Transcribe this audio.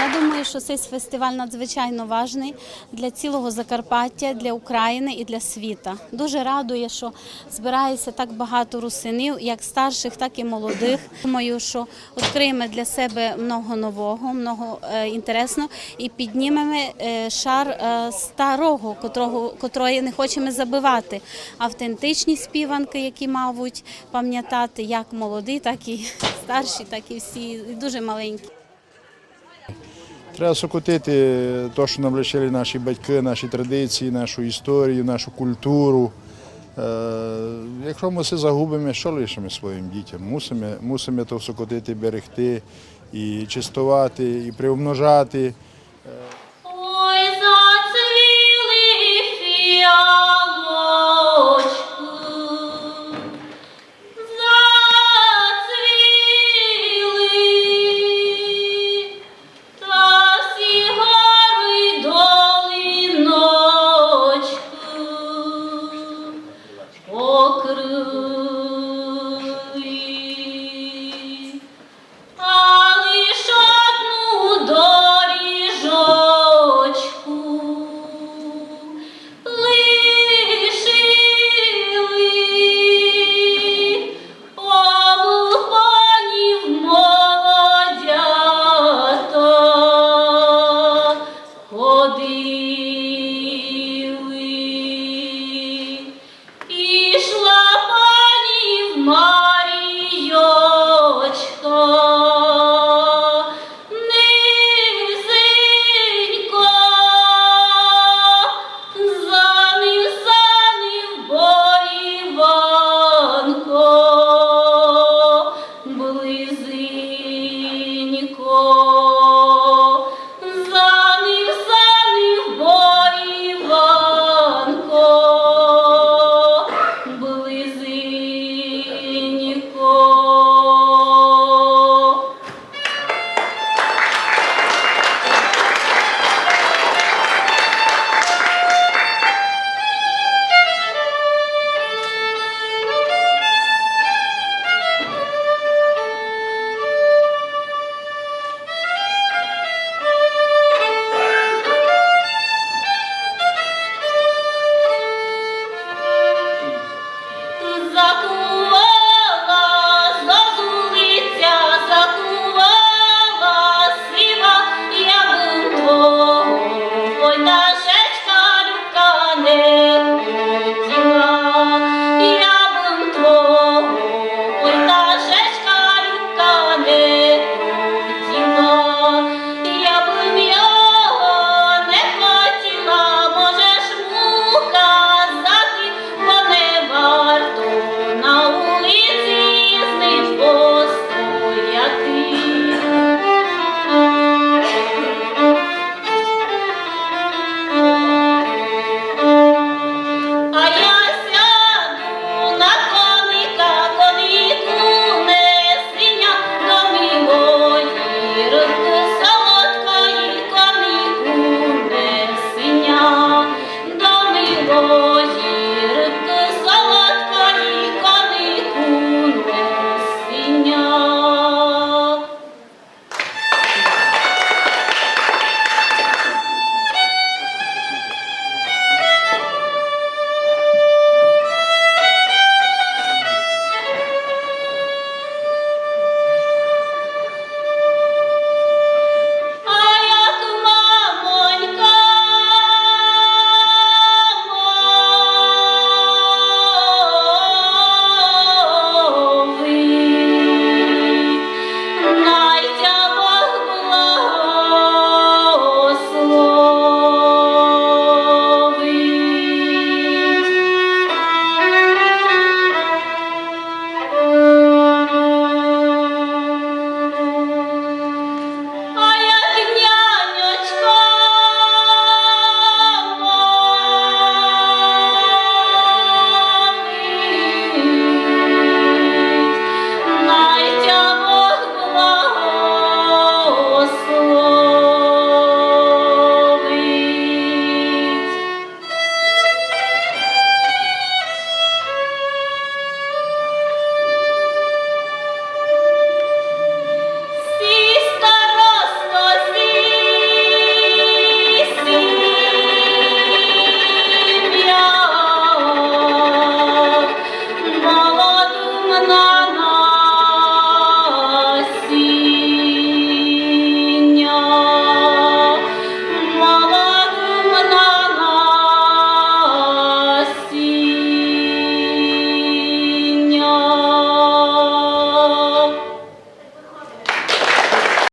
Я думаю, що цей фестиваль надзвичайно важливий для цілого Закарпаття, для України і для світу. Дуже радує, що збирається так багато русинів, як старших, так і молодих. Думаю, що відкриємо для себе много нового, много інтересного і піднімемо шар старого, котрої не хочемо забивати. Автентичні співанки, які мабуть пам'ятати як молоді, так і старші, так і всі, і дуже маленькі. Треба сокотити те, що нам вчили наші батьки, наші традиції, нашу історію, нашу культуру. Якщо ми все загубимо, що лишимо своїм дітям? Мусимо це сокотити, берегти, і чистувати, і приумножати. Ой, зацвіли фіали.